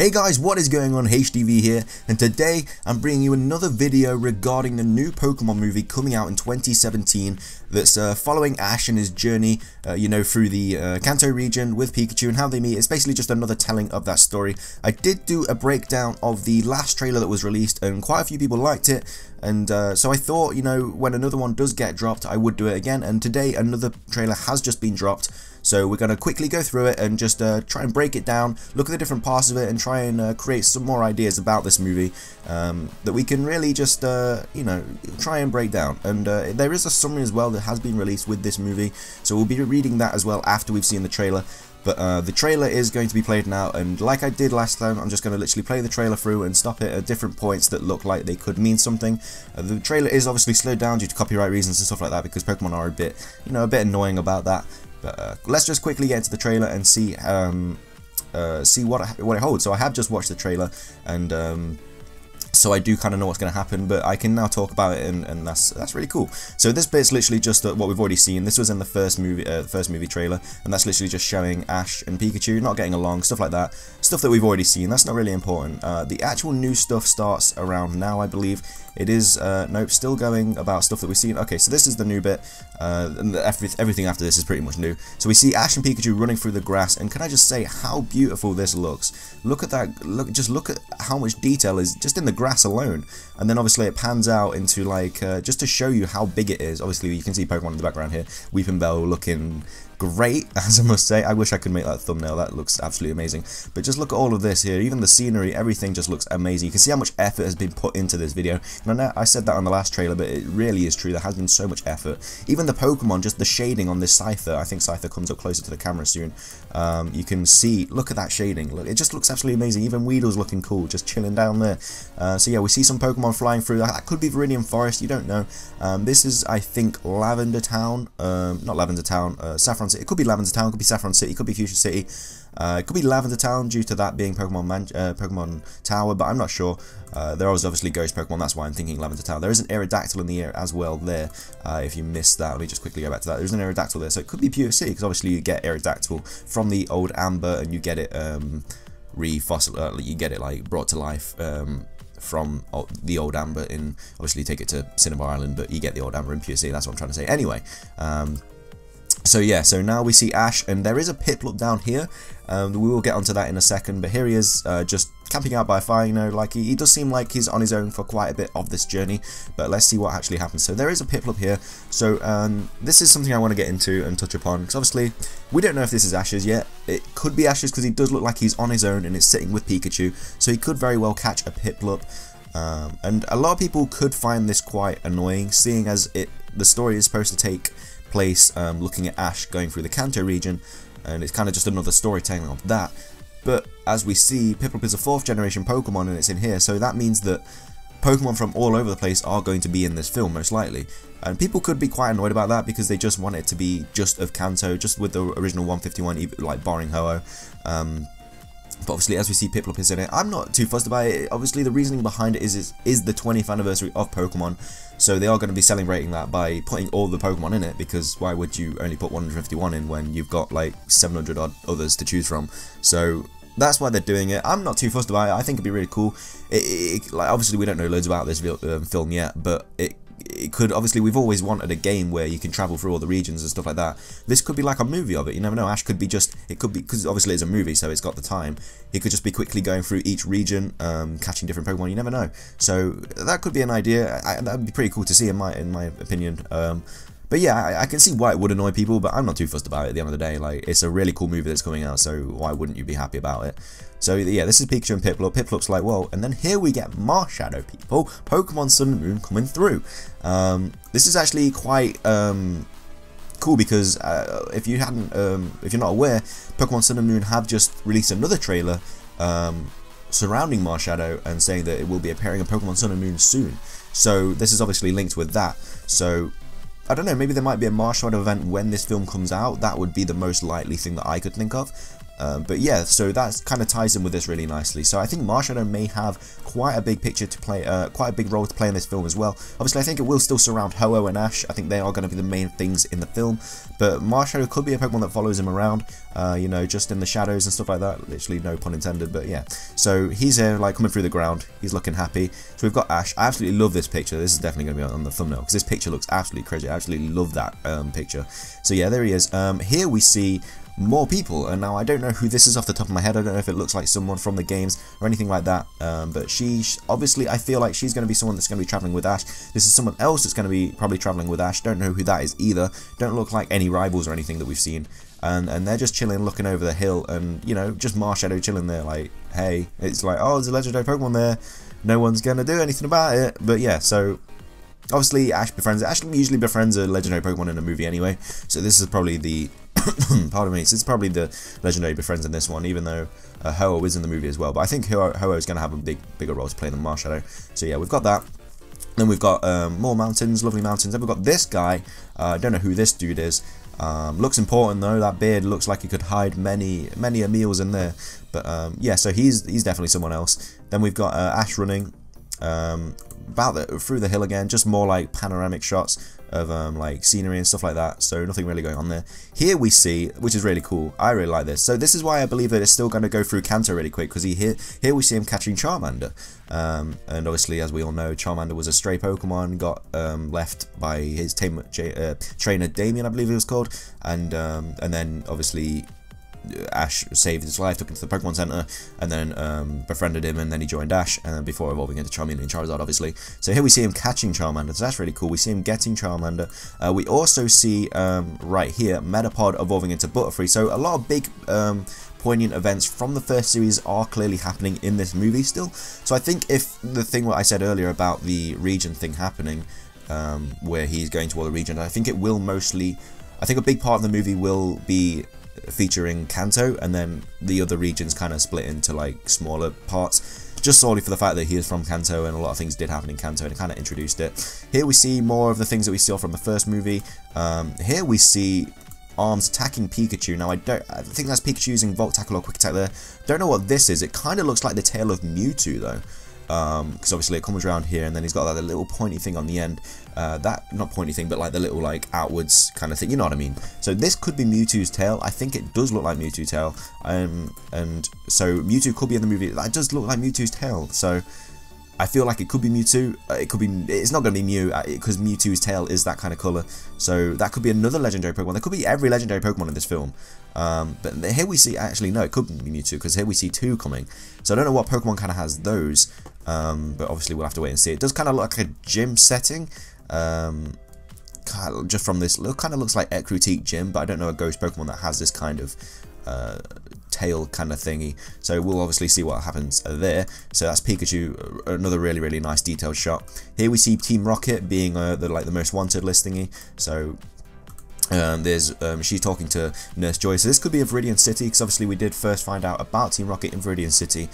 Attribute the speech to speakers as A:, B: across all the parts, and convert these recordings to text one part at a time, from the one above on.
A: Hey guys, what is going on? HDV here, and today I'm bringing you another video regarding the new Pokemon movie coming out in 2017 that's following Ash and his journey, through the Kanto region with Pikachu and how they meet. It's basically just another telling of that story. I did do a breakdown of the last trailer that was released, and quite a few people liked it, and so I thought, when another one does get dropped, I would do it again, and today another trailer has just been dropped. So we're going to quickly go through it and just try and break it down, look at the different parts of it, and try and create some more ideas about this movie that we can really just, try and break down. And there is a summary as well that has been released with this movie, so we'll be reading that as well after we've seen the trailer. But the trailer is going to be played now, and like I did last time, I'm just going to literally play the trailer through and stop it at different points that look like they could mean something. The trailer is obviously slowed down due to copyright reasons and stuff like that, because Pokemon are a bit annoying about that. But let's just quickly get into the trailer and see what it holds. So I have just watched the trailer, and so I do kind of know what's going to happen, but I can now talk about it, and that's really cool. So this bit's literally just what we've already seen. This was in the first movie trailer, and that's literally just showing Ash and Pikachu not getting along, stuff like that. Stuff that we've already seen. That's not really important. The actual new stuff starts around now, I believe. It is, nope, still going about stuff that we've seen. Okay, so this is the new bit, and everything after this is pretty much new. So we see Ash and Pikachu running through the grass, and can I just say how beautiful this looks? Look at that, just look at how much detail is just in the grass alone. And then obviously it pans out into like, just to show you how big it is. Obviously you can see Pokemon in the background here, Weeping Bell looking great, as I must say. I wish I could make that thumbnail, that looks absolutely amazing. But just look at all of this here, even the scenery, everything just looks amazing. You can see how much effort has been put into this video. And I said that on the last trailer, but it really is true, there has been so much effort. Even the Pokemon, just the shading on this Scyther, I think Scyther comes up closer to the camera soon. You can see, look at that shading, look, it just looks absolutely amazing. Even Weedle's looking cool, just chilling down there. So yeah, we see some Pokemon flying through, that could be Viridian Forest, you don't know. This is, I think, Lavender Town, not Lavender Town, Saffron City. It could be Lavender Town, it could be Saffron City, it could be Fuchsia City, it could be Lavender Town due to that being Pokemon Tower, but I'm not sure. There was obviously Ghost Pokemon, that's why I'm thinking Lavender Town. There is an Aerodactyl in the air as well there, if you missed that. Let me just quickly go back to that. There's an Aerodactyl there, so it could be Fuchsia City, because obviously you get Aerodactyl from the old Amber, and you get it you get it like brought to life from the old Amber in, obviously you take it to Cinnabar Island, but you get the old Amber in Pure City, that's what I'm trying to say. Anyway, so yeah, so now we see Ash, and there is a Piplup down here. We will get onto that in a second, but here he is, just camping out by a fire, like he does seem like he's on his own for quite a bit of this journey, but let's see what actually happens. So there is a Piplup here, so this is something I want to get into and touch upon, because obviously we don't know if this is Ash's yet. It could be Ash's, because he does look like he's on his own and is sitting with Pikachu, so he could very well catch a Piplup. And a lot of people could find this quite annoying, seeing as the story is supposed to take place looking at Ash going through the Kanto region, and it's kind of just another storytelling of that. But as we see, Piplup is a 4th generation Pokemon, and it's in here, so that means that Pokemon from all over the place are going to be in this film, most likely. And people could be quite annoyed about that, because they just want it to be just of Kanto, just with the original 151, like barring Ho-Oh. But obviously, as we see, Piplup is in it. I'm not too fussed about it. Obviously, the reasoning behind it is the 20th anniversary of Pokemon, so they are going to be celebrating that by putting all the Pokemon in it, because why would you only put 151 in when you've got like 700 odd others to choose from? So that's why they're doing it. I'm not too fussed about it. I think it'd be really cool. Like, obviously, we don't know loads about this film yet, but it could, obviously, we've always wanted a game where you can travel through all the regions and stuff like that. This could be like a movie of it, you never know. Ash could be just, it could be, because obviously it's a movie, so it's got the time. He could just be quickly going through each region, catching different Pokemon, you never know. So that could be an idea. That would be pretty cool to see in my opinion. But yeah, I can see why it would annoy people, but I'm not too fussed about it at the end of the day. Like, it's a really cool movie that's coming out, so why wouldn't you be happy about it? So yeah, this is Pikachu and Piplup. Piplup's like, whoa, and then here we get Marshadow, people. Pokemon Sun and Moon coming through. This is actually quite cool, because if you're not aware, Pokemon Sun and Moon have just released another trailer surrounding Marshadow and saying that it will be appearing in Pokemon Sun and Moon soon. So this is obviously linked with that. So I don't know, maybe there might be a Marshadow event when this film comes out. That would be the most likely thing that I could think of. But yeah, so that kind of ties in with this really nicely. So I think Marshadow may have quite a big picture to play, quite a big role to play in this film as well. Obviously, I think it will still surround Ho-Oh and Ash. I think they are going to be the main things in the film. But Marshadow could be a Pokemon that follows him around, you know, just in the shadows and stuff like that. Literally, no pun intended, but yeah. So he's here, like, coming through the ground. He's looking happy. So we've got Ash. I absolutely love this picture. This is definitely going to be on the thumbnail, because this picture looks absolutely crazy. I absolutely love that picture. So yeah, there he is. Here we see more people, and now I don't know who this is off the top of my head. I don't know if it looks like someone from the games or anything like that, but she obviously, I feel like she's going to be someone that's going to be traveling with Ash. This is someone else that's going to be probably traveling with Ash. Don't know who that is either. Don't look like any rivals or anything that we've seen, and they're just chilling, looking over the hill, and you know, just Marshadow chilling there, like, hey, it's like, oh, there's a legendary Pokemon there, no one's going to do anything about it. But yeah, so obviously Ash befriends it. Ash usually befriends a legendary Pokemon in a movie anyway, so this is probably the pardon me, so it's probably the legendary befriends in this one, even though Ho-Oh is in the movie as well. But I think Ho-Oh is going to have a bigger role to play than Marshadow. So yeah, we've got that. Then we've got more mountains, lovely mountains. Then we've got this guy. I don't know who this dude is. Looks important though. That beard looks like he could hide many meals in there. But yeah, so he's definitely someone else. Then we've got Ash running through the hill again, just more like panoramic shots of like scenery and stuff like that, so nothing really going on there. Here we see, which is really cool, I really like this, so this is why I believe that it's still going to go through Kanto really quick, because here we see him catching Charmander, and obviously, as we all know, Charmander was a stray Pokemon, got left by his trainer Damien, I believe he was called, and then obviously Ash saved his life, took him to the Pokemon Center, and then befriended him, and then he joined Ash, and before evolving into Charmeleon and Charizard, obviously. So here we see him catching Charmander, so that's really cool. We see him getting Charmander. We also see, right here, Metapod evolving into Butterfree, so a lot of big poignant events from the first series are clearly happening in this movie still. So I think if the thing what I said earlier about the region thing happening, where he's going to all the regions, I think it will mostly, I think a big part of the movie will be featuring Kanto, and then the other regions kind of split into like smaller parts, just solely for the fact that he is from Kanto and a lot of things did happen in Kanto and it kind of introduced it. Here we see more of the things that we saw from the first movie. Here we see Arms attacking Pikachu. Now I think that's Pikachu using Volt Tackle or Quick Attack there. Don't know what this is. It kind of looks like the tail of Mewtwo though. Because obviously it comes around here and then he's got that little pointy thing on the end, not pointy thing, but like the little like outwards kind of thing, you know what I mean. So this could be Mewtwo's tail. I think it does look like Mewtwo's tail, and so Mewtwo could be in the movie. That does look like Mewtwo's tail, so I feel like it could be Mewtwo. It's not going to be Mew, because Mewtwo's tail is that kind of colour. So that could be another legendary Pokemon. There could be every legendary Pokemon in this film. But here we see, actually no, it couldn't be Mewtwo, because here we see 2 coming. So I don't know what Pokemon kind of has those. But obviously we'll have to wait and see. It does kind of look like a gym setting. Just from this, it kind of looks like Ekrutique Gym, but I don't know a ghost Pokemon that has this kind of tail kind of thingy. So we'll obviously see what happens there. So that's Pikachu, another really nice detailed shot. Here we see Team Rocket being the most wanted list thingy. So she's talking to Nurse Joy. So this could be a Viridian City, because obviously we did first find out about Team Rocket in Viridian City.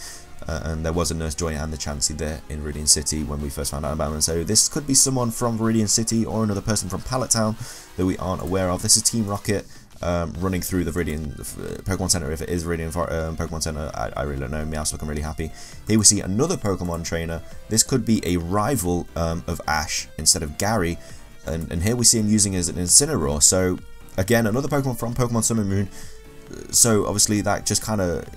A: And there was a Nurse Joy and the Chansey there in Viridian City when we first found out about them. So this could be someone from Viridian City or another person from Pallet Town that we aren't aware of. This is Team Rocket running through the Viridian Pokemon Center. If it is Viridian Pokemon Center, I really don't know. Meowth's looking really happy. Here we see another Pokemon trainer. This could be a rival of Ash instead of Gary. And here we see him using it as an Incineroar. So again, another Pokemon from Pokemon Sun and Moon. So obviously that just kind of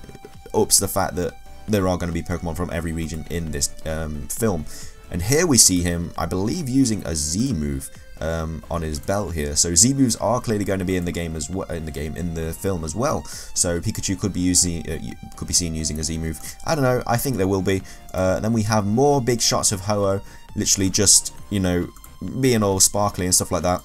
A: ups the fact that there are going to be Pokemon from every region in this film. And here we see him, I believe, using a Z move on his belt here. So Z moves are clearly going to be in the game as well, in the film as well. So Pikachu could be seen using a Z move. I don't know. I think there will be. Then we have more big shots of Ho-Oh, literally just, you know, being all sparkly and stuff like that.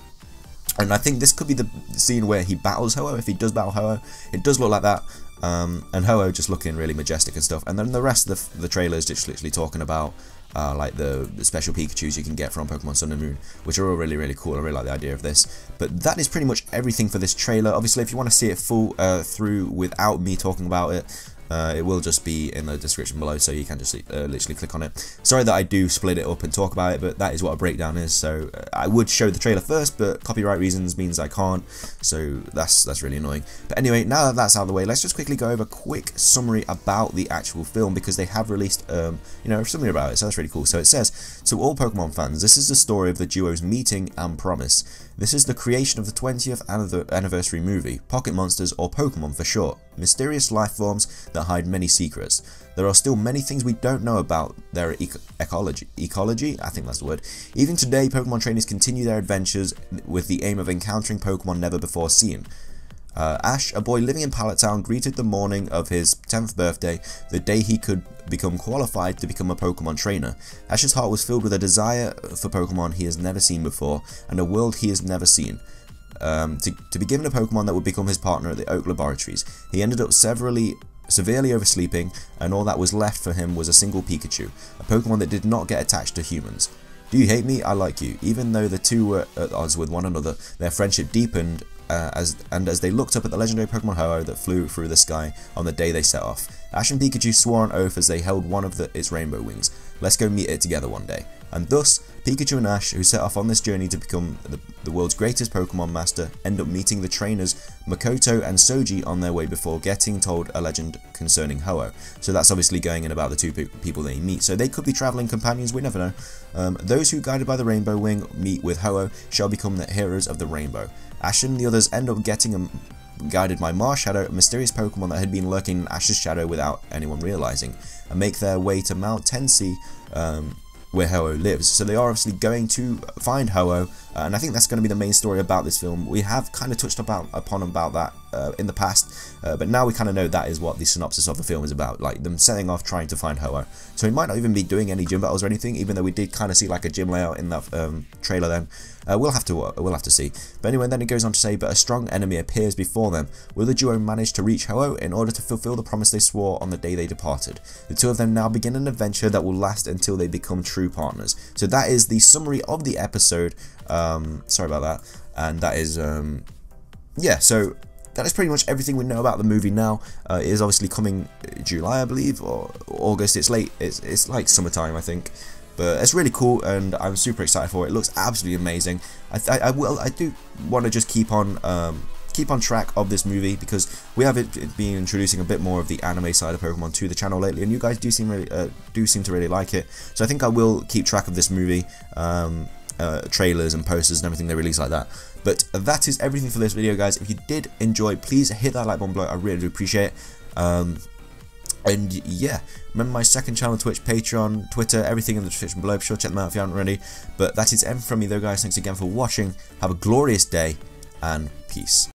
A: And I think this could be the scene where he battles Ho-Oh. If he does battle Ho-Oh, it does look like that. And Ho-Oh just looking really majestic and stuff. And then the rest of the trailer is just literally talking about like the special Pikachus you can get from Pokemon Sun and Moon, which are all really cool. I really like the idea of this. But that is pretty much everything for this trailer. Obviously, if you want to see it full through without me talking about it, It will just be in the description below, so you can just literally click on it. Sorry that I do split it up and talk about it, but that is what a breakdown is. So I would show the trailer first, but copyright reasons means I can't, so that's really annoying. But anyway, now that that's out of the way, let's just quickly go over a quick summary about the actual film, because they have released a summary about it, so that's really cool. So it says, to all Pokemon fans, this is the story of the duo's meeting and promise. This is the creation of the 20th anniversary movie, Pocket Monsters, or Pokemon for short, mysterious life forms that hide many secrets. There are still many things we don't know about their ecology, I think that's the word. Even today, Pokemon trainers continue their adventures with the aim of encountering Pokemon never before seen. Ash, a boy living in Pallet Town, greeted the morning of his 10th birthday, the day he could become qualified to become a Pokemon trainer. Ash's heart was filled with a desire for Pokemon he has never seen before, and a world he has never seen. To be given a Pokemon that would become his partner at the Oak Laboratories. He ended up severely oversleeping, and all that was left for him was a single Pikachu, a Pokemon that did not get attached to humans. Do you hate me? I like you. Even though the two were at odds with one another, their friendship deepened as they looked up at the legendary Pokemon Ho-Oh that flew through the sky on the day they set off. Ash and Pikachu swore an oath as they held one of its rainbow wings. Let's go meet it together one day. And thus, Pikachu and Ash, who set off on this journey to become the world's greatest Pokemon master, end up meeting the trainers Makoto and Soji on their way before getting told a legend concerning Ho-Oh. So that's obviously going in about the two people they meet. So they could be travelling companions, we never know. Those who, guided by the Rainbow Wing, meet with Ho-Oh shall become the heroes of the Rainbow. Ash and the others end up getting guided by Marshadow, a mysterious Pokemon that had been lurking in Ash's shadow without anyone realising, and make their way to Mount Tensei, where Ho-Oh lives. So they are obviously going to find Ho-Oh, and I think that's going to be the main story about this film. We have kind of touched upon that in the past, but now we kind of know that is what the synopsis of the film is about, like them setting off trying to find Ho-Oh. So we might not even be doing any gym battles or anything, even though we did kind of see like a gym layout in that trailer then. We'll have to see. But anyway, then it goes on to say, but a strong enemy appears before them. Will the duo manage to reach Ho-Oh in order to fulfill the promise they swore on the day they departed? The two of them now begin an adventure that will last until they become true partners. So that is the summary of the episode. Sorry about that. And that is, yeah, so that is pretty much everything we know about the movie now. It is obviously coming July, I believe, or August. It's late. It's like summertime, I think. But it's really cool, and I'm super excited for it. It looks absolutely amazing. I do want to just keep on track of this movie, because we have been introducing a bit more of the anime side of Pokemon to the channel lately, and you guys do seem to really like it. So I think I will keep track of this movie, trailers and posters and everything they release like that. But that is everything for this video, guys. If you did enjoy, please hit that like button below. I really do appreciate it. And yeah, remember my second channel, Twitch, Patreon, Twitter, everything in the description below. Be sure to check them out if you haven't already. But that is everything from me though, guys. Thanks again for watching. Have a glorious day, and peace.